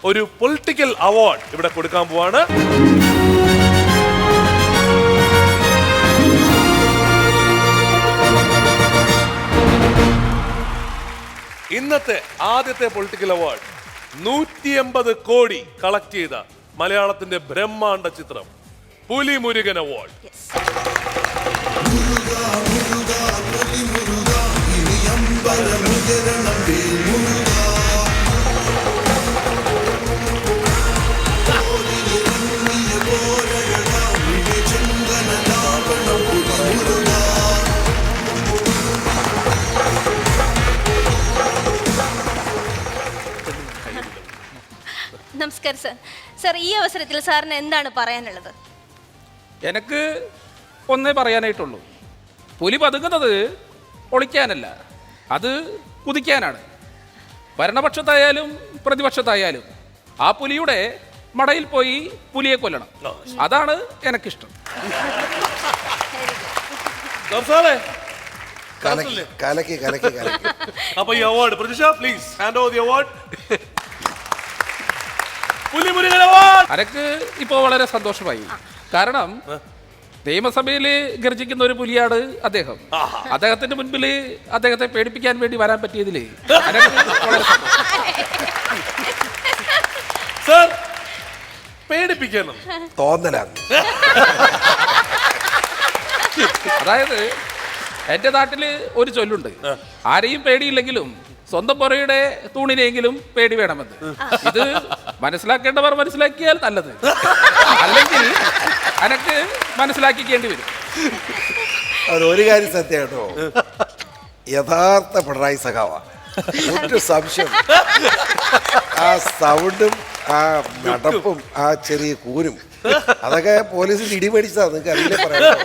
ഒരു political award ഇവിടെ കൊടുക്കാൻ പോവാണ്. ഇന്നത്തെ ആദ്യത്തെ പൊളിറ്റിക്കൽ അവാർഡ് 180 കോടി കളക്ട് ചെയ്ത മലയാളത്തിന്റെ ബ്രഹ്മാണ്ഡ ചിത്രം പുലിമുരുകൻ അവാർഡ്. നമസ്കാരം സർ. സർ, ഈ അവസരത്തിൽ സാറിന് എന്താണ് പറയാനുള്ളത്? എനിക്ക് ഒന്നേ പറയാനായിട്ടുള്ളൂ. പുലി പതുങ്ങുന്നത് ഒളിക്കാനല്ല, അത് കുതിക്കാനാണ്. ഭരണപക്ഷത്തായാലും പ്രതിപക്ഷത്തായാലും ആ പുലിയുടെ മടയിൽ പോയി പുലിയെ കൊല്ലണം. അതാണ് എനിക്കിഷ്ടം. അപ്പൊ ഈ അവാർഡ് പ്രതീക്ഷ, please hand over the award. Pulimurugan award. എനിക്ക് ഇപ്പോൾ വളരെ സന്തോഷമായി. കാരണം നിയമസഭയിൽ ഗർജിക്കുന്ന ഒരു പുലിയാണ് അദ്ദേഹം. അദ്ദേഹത്തിന്റെ മുൻപിൽ അദ്ദേഹത്തെ പേടിപ്പിക്കാൻ വേണ്ടി വരാൻ പറ്റിയതിൽ വളരെ സർ, പേടിപ്പിക്കണം തോന്നലാണ്. അതായത് എന്റെ നാട്ടില് ഒരു ചൊല്ലുണ്ട്, ആരെയും പേടിയില്ലെങ്കിലും സ്വന്തം പുറയുടെ തൂണിനെങ്കിലും പേടി വേണമെന്ന്. ഇത് മനസ്സിലാക്കേണ്ടവർ മനസ്സിലാക്കിയാൽ നല്ലത്, അല്ലെങ്കിൽ അനക്ക് മനസ്സിലാക്കിക്കേണ്ടി വരും. അതൊരു കാര്യം സത്യം കേട്ടോ, യഥാർത്ഥ പിണറായി സഖാവ, ഒരു സംശയം. ആ സൗണ്ടും ആ നടപ്പും ആ ചെറിയ കൂരും അതൊക്കെ പോലീസിൽ ഇടിമേടിച്ചതാ, നിങ്ങൾക്ക് അറിയില്ല പറയാം.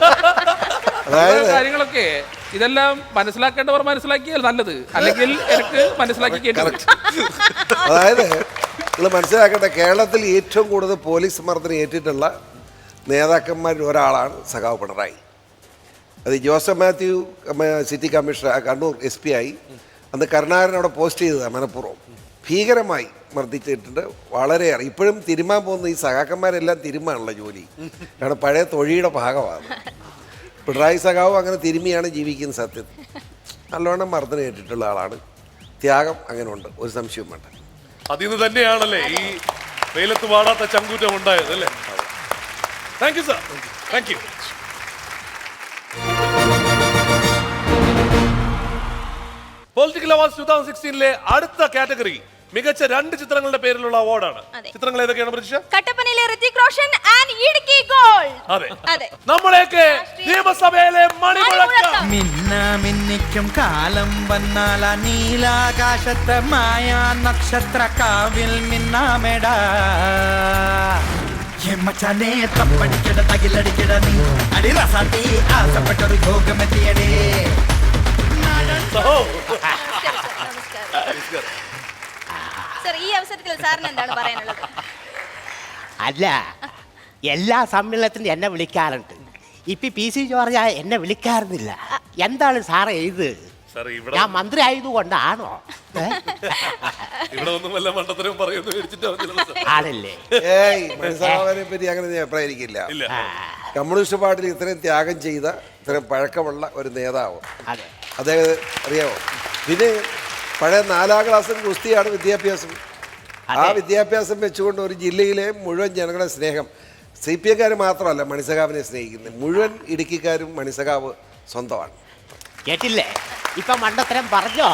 അതായത് കാര്യങ്ങളൊക്കെ ഇതെല്ലാം മനസ്സിലാക്കേണ്ടവർ മനസ്സിലാക്കിയാൽ നല്ലത്, അല്ലെങ്കിൽ എനിക്ക് മനസ്സിലാക്കിക്കേണ്ടി വരും. അതായത് നിങ്ങൾ മനസ്സിലാക്കേണ്ട, കേരളത്തിൽ ഏറ്റവും കൂടുതൽ പോലീസ് മർദ്ദനം ഏറ്റിട്ടുള്ള നേതാക്കന്മാരിൽ ഒരാളാണ് സഖാവ് പിണറായി. അത് Joseph Mathew city commissioner, Kannur SP ആയി അന്ന് കരുണാകരൻ അവിടെ പോസ്റ്റ് ചെയ്തതാണ് മനഃപൂർവ്വം. ഭീകരമായി മർദ്ദിച്ചിട്ടുണ്ട് വളരെയേറെ. ഇപ്പോഴും തിരുമാൻ പോകുന്ന ഈ സഖാക്കന്മാരെല്ലാം തിരുമാനുള്ള ജോലി, കാരണം പഴയ തൊഴിയുടെ ഭാഗമാണ്. പിണറായി സഖാവും അങ്ങനെ തിരുമിയാണ് ജീവിക്കുന്നത്. സത്യത്തിൽ നല്ലോണം മർദ്ദനം ഏറ്റിട്ടുള്ള ആളാണ്. ത്യാഗം അങ്ങനെ ഉണ്ട്, ഒരു സംശയവും വേണ്ട. അതിൽ നിന്ന് തന്നെയാണല്ലേ ഈ വെയിലത്ത് പാടാത്ത ചങ്കൂറ്റം ഉണ്ടായത് അല്ലേ? Thank you sir, thank you. Political awards 2016 അടുത്ത കാറ്റഗറി മികച്ച 2 ചിത്രങ്ങളുടെ പേരിലുള്ള അവാർഡാണ്. ചിത്രങ്ങൾ ഏതൊക്കെയാണ് പ്രതീക്ഷ? കട്ടപ്പനയിലെ ഋതിക് റോഷൻ ആൻഡ് ഇടുക്കി ഗോൾഡ്. അതെ, നമ്മളെയൊക്കെ നിയമസഭയിലെ മണിമുഴക്കം. മിന്നിക്കും കാലം വന്നാൽ നീലാകാശത്തെ മായാ നക്ഷത്ര കാവിൽ മിന്നാമെടാ. മച്ചാനെ തപ്പടിക്കട തകിലടിക്കട നീ അടി റസാത്തി ആസപ്പെട്ടൊരു ഭോഗമെത്തിയടേ. സർ, ഈ അവസരത്തിൽ സാറിന് എന്താണ് പറയാനുള്ളത്? അല്ല, എല്ലാ സമ്മേളനത്തിനും എന്നെ വിളിക്കാറുണ്ട്. ഇപ്പൊ PC ജോർജ് എന്നെ വിളിക്കാറുന്നില്ല. എന്താണ് സാറേ ഇത്? ഞാൻ മന്ത്രി ആയതുകൊണ്ടാണോ? ആണല്ലേ? മനസ്സിലാവാനെ പറ്റി അങ്ങനെ അഭിപ്രായിരിക്കില്ല. കമ്മ്യൂണിസ്റ്റ് പാർട്ടിയിൽ ഇത്രയും ത്യാഗം ചെയ്ത, ഇത്രയും പഴക്കമുള്ള ഒരു നേതാവ് അദ്ദേഹം അറിയാമോ? പിന്നെ പഴയ 4ാം ക്ലാസ്സിൽ ഗുസ്തിയാണ് വിദ്യാഭ്യാസം. ആ വിദ്യാഭ്യാസം വെച്ചുകൊണ്ട് ഒരു ജില്ലയിലെ മുഴുവൻ ജനങ്ങളുടെ സ്നേഹം, CPI-ക്കാർ മാത്രമല്ല മണിസഖാവിനെ സ്നേഹിക്കുന്നത്, മുഴുവൻ ഇടുക്കിക്കാരും മണിസഖാവ് സ്വന്തമാണ്. കേട്ടില്ലേ? ഇപ്പൊ മണ്ടത്തരം പറഞ്ഞോ?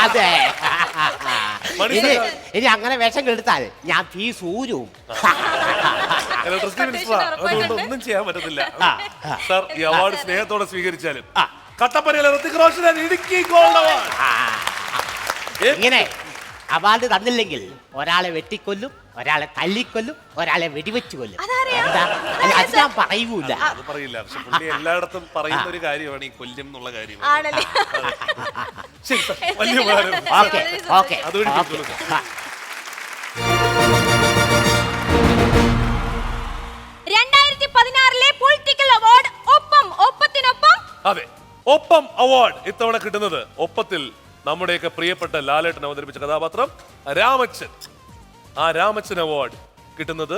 അതെ. ഇനി അങ്ങനെ വേഷം കെടുത്താൽ ഞാൻ ഫീസ് ഊരും. ഒന്നും ചെയ്യാൻ പറ്റത്തില്ല സാർ. ഈ അവാർഡ് സ്നേഹത്തോടെ സ്വീകരിച്ചാലും കട്ടപ്പനയിലെ ഋതിക് റോഷൻ ഇടുക്കി ഗോൾഡ് അവാർഡ്. ഇങ്ങനെ അവാർഡ് തന്നില്ലെങ്കിൽ ഒരാളെ വെട്ടിക്കൊല്ലും, ഒരാളെ തല്ലിക്കൊല്ലും, ഒരാളെ വെടിവെച്ച് കൊല്ലും. അത് ഞാൻ പറയൂല. അത് പറയില്ല, പക്ഷെ പുള്ളി എല്ലായിടത്തും പറയുന്ന ഒരു കാര്യമാണ് ഈ കൊല്ലും എന്നുള്ള കാര്യം. ശരി സാർ, വലിയ ഉപകാരം. 2016 പൊളിറ്റിക്കൽ അവാർഡ് ഒപ്പത്തിനൊപ്പം. അതെ, ഒപ്പം അവാർഡ് ഇത്തവണ കിട്ടുന്നത് ഒപ്പത്തിൽ നമ്മുടെയൊക്കെ പ്രിയപ്പെട്ട ലാലേട്ടൻ അവതരിപ്പിച്ച കഥാപാത്രം രാമച്ചൻ. ആ രാമച്ചൻ അവാർഡ് കിട്ടുന്നത്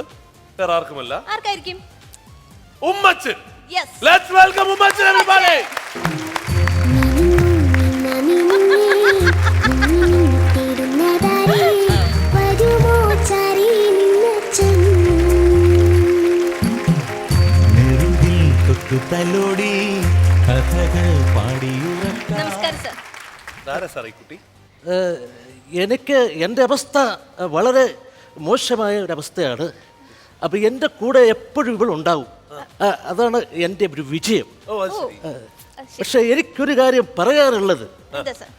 വേറെ ആർക്കുമല്ല, ആർക്കായിരിക്കും? Ummachan. Yes. Let's welcome Ummachan everybody. തലോടി കഥകൾ പാടിയുറക്കാം. നമസ്കാരം സർ. ആരാ സാർ ഈ കുട്ടി? എനിക്ക് എൻ്റെ അവസ്ഥ വളരെ മോശമായ ഒരവസ്ഥയാണ്. അപ്പം എൻ്റെ കൂടെ എപ്പോഴും ഇവളുണ്ടാവും. അതാണ് എൻ്റെ ഒരു വിജയം. ഓ അത് ശരി. പക്ഷെ എനിക്കൊരു കാര്യം പറയാനുള്ളത്, എന്താ സർ?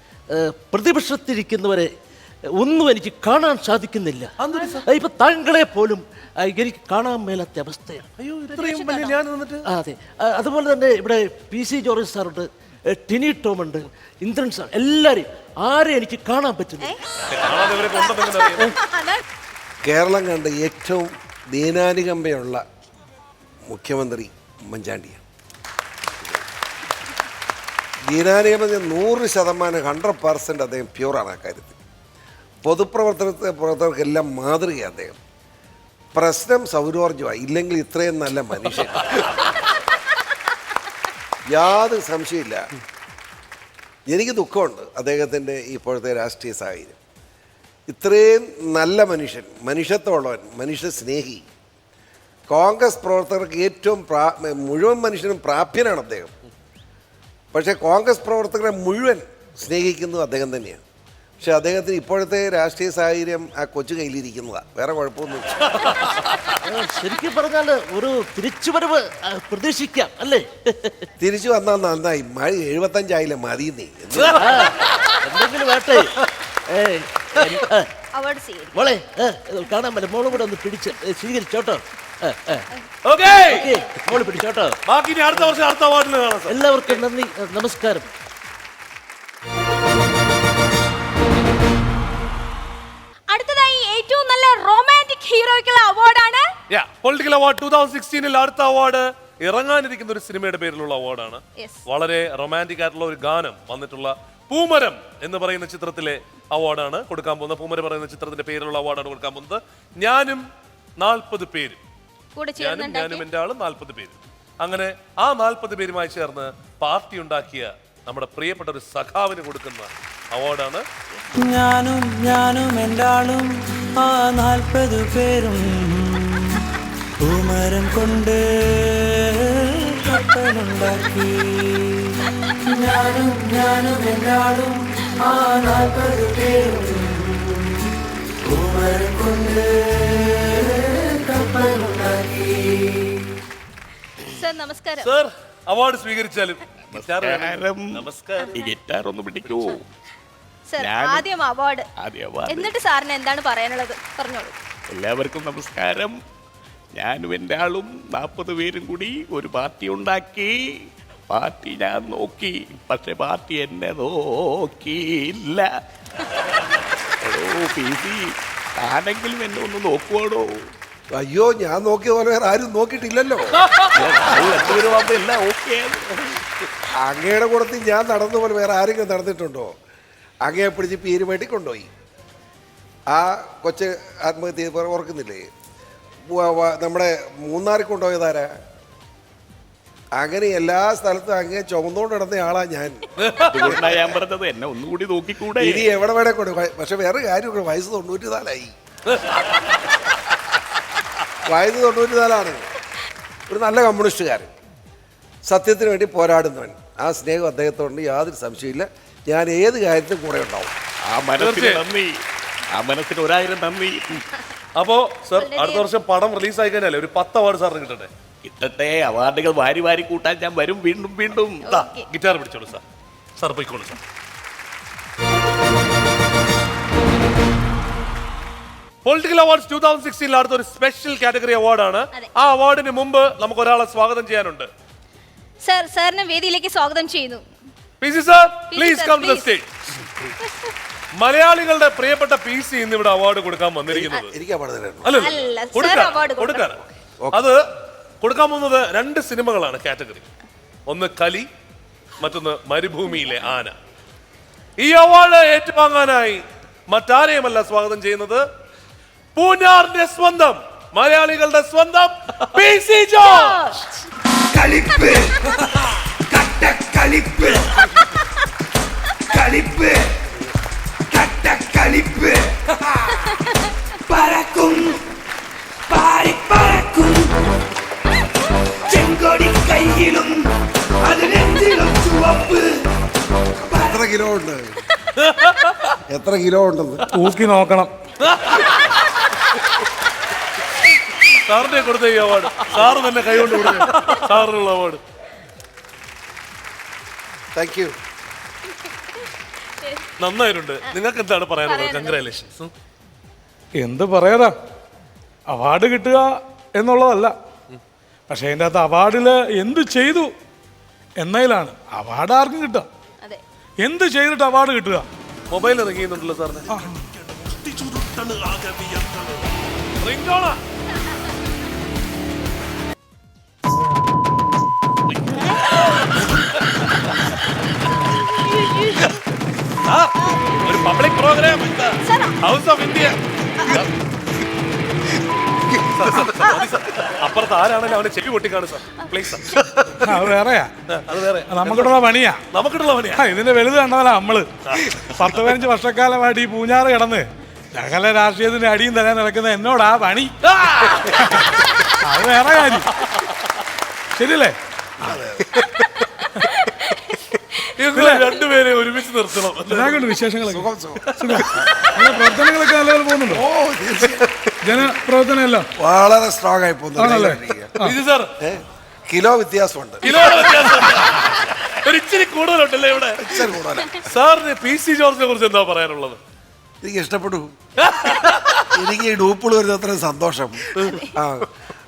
പ്രതിപക്ഷത്തിരിക്കുന്നവരെ ഒന്നും എനിക്ക് കാണാൻ സാധിക്കുന്നില്ല. ഇപ്പൊ താങ്കളെ പോലും എനിക്ക് കാണാൻ മേലാത്ത അവസ്ഥയാണ്. അയ്യോ ഇത്രയും വലിയ ഞാൻ നിന്നിട്ട്. അതെ, അതുപോലെ തന്നെ ഇവിടെ PC ജോർജ് സാറുണ്ട്, ടിനി ടോം ഉണ്ട്, ഇന്ദ്രൻ സാർ, എല്ലാവരും ആരെയും എനിക്ക് കാണാൻ പറ്റുന്നു. കാണാതെ ഇവരെ കൊണ്ടുവന്നെങ്ങനെ അറിയാം? അതാണ്. കേരളം കണ്ട ഏറ്റവും ദീനാനുകമ്പയുള്ള മുഖ്യമന്ത്രി ഉമ്മൻചാണ്ടിയാണ്. ദീനാനുകമ്പ 100% 100% അദ്ദേഹം പ്യൂറാണ് ആ കാര്യത്തിൽ. പ്രവർത്തകർക്കെല്ലാം മാതൃകയാണ് അദ്ദേഹം. പ്രശ്നം സൗരോർജ്ജമായി, ഇല്ലെങ്കിൽ ഇത്രയും നല്ല മനുഷ്യൻ യാതൊരു സംശയമില്ല. എനിക്ക് ദുഃഖമുണ്ട് അദ്ദേഹത്തിൻ്റെ ഇപ്പോഴത്തെ രാഷ്ട്രീയ സാഹചര്യം. ഇത്രയും നല്ല മനുഷ്യൻ, മനുഷ്യത്വമുള്ളവൻ, മനുഷ്യ സ്നേഹി, കോൺഗ്രസ് പ്രവർത്തകർക്ക് ഏറ്റവും മുഴുവൻ മനുഷ്യനും പ്രാപ്യനാണ് അദ്ദേഹം. പക്ഷേ കോൺഗ്രസ് പ്രവർത്തകരെ മുഴുവൻ സ്നേഹിക്കുന്നത് അദ്ദേഹം തന്നെയാണ്. പക്ഷെ അദ്ദേഹത്തിന് ഇപ്പോഴത്തെ രാഷ്ട്രീയ സാഹചര്യം ആ കൊച്ചു കയ്യിലിരിക്കുന്നതാണ്, വേറെ കുഴപ്പമൊന്നുമില്ല. ശരിക്കും പറഞ്ഞാൽ ഒരു തിരിച്ചുവരവ് പ്രതീക്ഷിക്കാം അല്ലേ? തിരിച്ചു വന്നാൽ നന്നായി. മഴ 75 മതി നീ എന്തെങ്കിലും വേട്ടെ. അവാർഡ് സ്വീകരിക്കും. മോളെ കാണാൻ പറ്റില്ല, മോളും കൂടെ ഒന്ന് പിടിച്ച് സ്വീകരിച്ചോട്ടോ. ഓക്കേ, മോള് പിടിച്ചോട്ടോ. ബാക്കി ഇനി അടുത്ത വർഷം അടുത്ത അവാർഡിൽ കാണാം സാർ. എല്ലാവർക്കും നന്ദി, നമസ്കാരം. അടുത്തതായി ഏറ്റവും നല്ല റൊമാൻറ്റിക് ഹീറോയ്ക്കുള്ള അവാർഡാണ് പൊളിറ്റിക്കൽ അവാർഡ് 2016 അടുത്ത അവാർഡ് ഇറങ്ങാനിരിക്കുന്ന ഒരു സിനിമയുടെ പേരിലുള്ള അവാർഡാണ്. Yes. വളരെ റൊമാൻറ്റിക് ആയിട്ടുള്ള ഒരു ഗാനം വന്നിട്ടുള്ള പൂമരം എന്ന് പറയുന്ന ചിത്രത്തിലെ അവാർഡാണ് കൊടുക്കാൻ പോകുന്നത്. പൂമരം പറയുന്ന ചിത്രത്തിന്റെ പേരിലുള്ള അവാർഡാണ് കൊടുക്കാൻ പോകുന്നത്. ഞാനും 40 പേരും, കൂടെ ഞാനും ചേർന്നുണ്ടാക്കി. എൻ്റെ ആളും 40 പേരും. അങ്ങനെ ആ 40 പേരുമായി ചേർന്ന് പാർട്ടി ഉണ്ടാക്കിയ നമ്മുടെ പ്രിയപ്പെട്ട ഒരു സഖാവിന് കൊടുക്കുന്ന അവാർഡാണ്. ഞാനും എൻ്റെ ആളും ആ 40 പേരും പൂമരം കൊണ്ട് കപ്പലുണ്ടാക്കി. ഞാനും എൻ്റെ ആളും ആ 40 പേരും പൂമരം കൊണ്ട് കപ്പലുണ്ടാക്കി. സർ നമസ്കാരം. സർ അവാർഡ് സ്വീകരിച്ചാലും ഗിറ്റാർ വേണം. നമസ്കാരം. ഈ ഗിറ്റാർ ഒന്ന് പിടിക്കൂ. സർ ആദ്യം അവാർഡ്, എന്നിട്ട് സാറിന് എന്താണ് പറയാനുള്ളത് പറഞ്ഞോളൂ. എല്ലാവർക്കും നമസ്കാരം. ഞാനും എൻ്റെ ആളും 40 പേരും കൂടി ഒരു പാർട്ടി ഉണ്ടാക്കി. പാർട്ടി ഞാൻ നോക്കി, പക്ഷെ പാർട്ടി എന്നെ നോക്കിയില്ല. PC ആരെങ്കിലും എന്നെ ഒന്ന് നോക്കുവാടോ? അയ്യോ, ഞാൻ നോക്കിയ പോലെ വേറെ ആരും നോക്കിയിട്ടില്ലല്ലോ. എല്ലാം ഓക്കെ. അങ്ങയുടെ കൂടത്തിൽ ഞാൻ നടന്ന പോലെ വേറെ ആരെങ്കിലും നടന്നിട്ടുണ്ടോ? അങ്ങയെ പിടിച്ച് പീരുമായിട്ട് കൊണ്ടുപോയി. ആ കൊച്ച് ആത്മഹത്യ ഓർക്കുന്നില്ലേ? നമ്മുടെ മൂന്നാറിൽ കൊണ്ടുപോയതാരാ? അങ്ങനെ എല്ലാ സ്ഥലത്തും അങ്ങേ ചുമന്നുകൊണ്ട് നടന്ന ആളാ ഞാൻ. ഞാൻ പറഞ്ഞത് എന്നെ ഒന്നുകൂടി നോക്കിക്കൂടെ? ഇനി എവിടെ വേണേ കൊണ്ട്. പക്ഷെ വേറെ കാര്യം, വയസ്സ് 94 വയസ്സ് 94. ഒരു നല്ല കമ്മ്യൂണിസ്റ്റുകാരൻ, സത്യത്തിന് വേണ്ടി പോരാടുന്നവൻ. ആ സ്നേഹം അദ്ദേഹത്തോണ്ട് യാതൊരു സംശയമില്ല. ഞാൻ ഏത് കാര്യത്തിലും കൂടെ ഉണ്ടാവും. ആ മനസ്സിന് നന്ദി, ആ മനസ്സിന് 1000 നന്ദി. അപ്പോ സർ അടുത്ത വർഷം പടം റിലീസ് ആയി കഴിഞ്ഞാലേ ഒരു 10 അവാർഡ് സാറിന് കിട്ടട്ടെ. കിട്ടട്ടെ. അവാർഡുകൾ വാരി വാരി കൂട്ടാൻ ഞാൻ വരും, വീണ്ടും വീണ്ടും. ഗിറ്റാർ പിടിച്ചോളൂ സാർ. സാർ പോയിക്കോളൂ സാർ. പൊളിറ്റിക്കൽ അവാർഡ്സ് 2016 അടുത്ത ഒരു സ്പെഷ്യൽ കാറ്റഗറി അവാർഡാണ്. ആ അവാർഡിന് മുമ്പ് നമുക്ക് ഒരാളെ സ്വാഗതം ചെയ്യാനുണ്ട്. സർ സാറിനെ വേദിയിലേക്ക് സ്വാഗതം ചെയ്യുന്നു. PC sir, please come to the stage. മലയാളികളുടെ പ്രിയപ്പെട്ട PC ഇന്ന് ഇവിടെ അവാർഡ് കൊടുക്കാൻ വന്നിരിക്കുന്നത്. എനിക്ക് അവാർഡ് തരായിരുന്നു. അല്ല, സർ അവാർഡ് കൊടുക്കാൻ. അത് കൊടുക്കാൻ പോകുന്നത് 2 സിനിമകളാണ് കാറ്റഗറി. ഒന്ന് കലി, മറ്റൊന്ന് മരുഭൂമിയിലെ ആന. ഈ അവാർഡ് ഏറ്റുവാങ്ങാനായി മറ്റാരെയുമല്ല സ്വാഗതം ചെയ്യുന്നത്, പൂഞ്ഞാറിന്റെ സ്വന്തം, മലയാളികളുടെ സ്വന്തം PC ജോർജ്. കളിപ്പ് കട്ടക്കളിപ്പ് കളിപ്പ് കട്ടക്കളിപ്പ് പറക്കും പാറിപ്പറക്കും ചെങ്കൊടി കയ്യിലും അതിനെന്തിലും ചുവപ്പ്. എത്ര കിലോ ഉണ്ട്? എത്ര കിലോ ഉണ്ടെന്ന് തൂക്കി നോക്കണം. സാറിനെ കൊടുത്ത ഈ അവാർഡ് സാറ് തന്നെ കൈകൊണ്ട് കൊടുക്കും. സാറിനുള്ള അവാർഡ്. Thank you. നന്നായിട്ടുണ്ട്. നിങ്ങൾക്ക് എന്താണ് പറയാനുള്ളത്? കൺഗ്രാലേഷൻസ്. എന്ത് പറയാതാ, അവാർഡ് കിട്ടുക എന്നുള്ളതല്ല, പക്ഷെ അതിൻ്റെ അകത്ത് അവാർഡിൽ എന്ത് ചെയ്തു എന്നതിലാണ് അവാർഡ് ആർക്കും കിട്ടുക. അതെ. എന്ത് ചെയ്തിട്ട് അവാർഡ് കിട്ടുക? മൊബൈൽ ഇറങ്ങിയെന്നുണ്ടല്ലോ സാറിന്. റിംഗ്ടോണാ? ഒരു public programme house of India. അപ്പുറത്ത് ആരാണല്ലോ അവനെ ചെവി പൊട്ടിക്കാണ് സാർ. Please sir. അത് വേറെയാ, അത് വേറെ നമുക്കിട്ടുള്ള പണിയാ. നമുക്കിട്ടുള്ള പണിയാ. ഇതിന്റെ വലുത് കണ്ടതല്ല നമ്മള്. 10-15 വർഷക്കാലമായിട്ട് ഈ പൂഞ്ഞാറ് കിടന്ന് സകല രാഷ്ട്രീയത്തിന്റെ അടിയും തരാൻ നടക്കുന്ന എന്നോടാ പണി. അത് വേറെ കാര്യം, ശരിയല്ലേ? ഇവരെ രണ്ടുപേരെ ഒരുമിച്ച് നിർത്തണം. എന്നാകൊണ്ട് വിശേഷങ്ങളൊക്കെ നിങ്ങളുടെ പ്രവർത്തനങ്ങളൊക്കെ നല്ലപോലെ പോകുന്നുണ്ടോ? ജനപ്രവർത്തനം എല്ലാം വളരെ സ്ട്രോങ് ആയി പോകുന്നു. ഇത് സാർ കിലോ വ്യത്യാസമുണ്ട്. കിലോ ഒരു ഇച്ചിരി കൂടുതലുണ്ടല്ലേ ഇവിടെ? സാറിന് PC ജോർജിനെ കുറിച്ച് എന്താ പറയാനുള്ളത്? എനിക്ക് ഇഷ്ടപ്പെട്ടു. എനിക്ക് ഈ ഡൂപ്പിൾ വരുന്ന അത്രയും സന്തോഷം. ആ,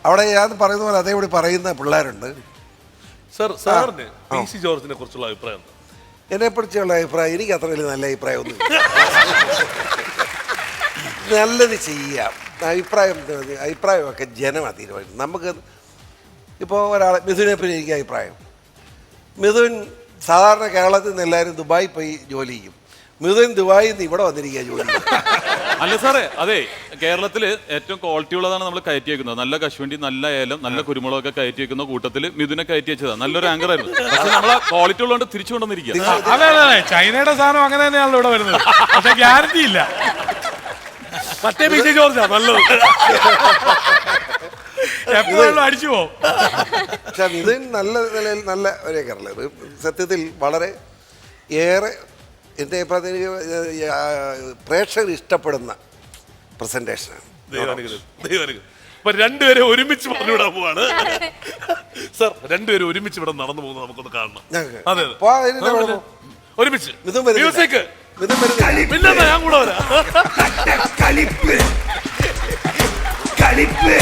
അവിടെ ഞാൻ പറയുന്ന പോലെ അതേപടി പറയുന്ന പിള്ളേരുണ്ട്. സാർ, സാറിന് PC ജോർജിനെ കുറിച്ചുള്ള അഭിപ്രായം എന്താ? എന്നെ കുറിച്ചുള്ള അഭിപ്രായം എനിക്ക് അത്ര വലിയ നല്ല അഭിപ്രായമൊന്നും നല്ലത് ചെയ്യാം. അഭിപ്രായമൊക്കെ ജനമാണ് തീരുമാനിക്കും. നമുക്ക് ഇപ്പോൾ ഒരാളെ മിഥുനെ പറ്റി എനിക്ക് അഭിപ്രായം. മിഥുൻ സാധാരണ കേരളത്തിൽ നിന്ന് എല്ലാവരും ദുബായി പോയി ജോലി ചെയ്യും. മിഥുൻ ദുബായിൽ നിന്ന് ഇവിടെ വന്നിരിക്കുക ജോലി ചെയ്യും. അല്ല സാറേ, അതെ, കേരളത്തില് ഏറ്റവും ക്വാളിറ്റി ഉള്ളതാണ് നമ്മൾ കയറ്റി വെക്കുന്നത്. നല്ല കശുവണ്ടി, നല്ല ഏലം, നല്ല കുരുമുളകൊക്കെ കയറ്റി വെക്കുന്ന കൂട്ടത്തിൽ മിഥുനെ കയറ്റി വെച്ചതാണ്. നല്ലൊരു ആങ്കർ ആയിരുന്നു. പക്ഷെ നമ്മളെ ക്വാളിറ്റി ഉള്ളതുകൊണ്ട് തിരിച്ചു കൊണ്ടുവന്നിരിക്കുക. അതെ അതെ അതെ, ചൈനയുടെ സാധനം അങ്ങനെ തന്നെയാണല്ലോ ഇവിടെ വരുന്നത്, പക്ഷെ ഗ്യാരണ്ടി ഇല്ല. മറ്റേ PC ജോർജാ നല്ലത്. എപ്പോഴും അടിച്ചു പോകും. പക്ഷെ മിഥുൻ നല്ല നിലയിൽ നല്ല ഒരു കേരളം സത്യത്തിൽ വളരെ ഏറെ എൻ്റെ അഭിപ്രായത്തിൽ പ്രേക്ഷകർ ഇഷ്ടപ്പെടുന്ന പ്രസന്റേഷനാണ്. അപ്പൊ രണ്ടുപേരെ ഒരുമിച്ച് പറഞ്ഞുവിടാൻ പോവാണ് സാർ. രണ്ടുപേരും ഒരുമിച്ച് ഇവിടെ നടന്നു പോകുന്നത് നമുക്കൊന്ന് കാണണം. അതെ അതെ, ഒരുമിച്ച് മ്യൂസിക്. കളിപ്പ് പിന്നെ ഞാൻ കൂടെ വരാം. കളിപ്പ് കളിപ്പ്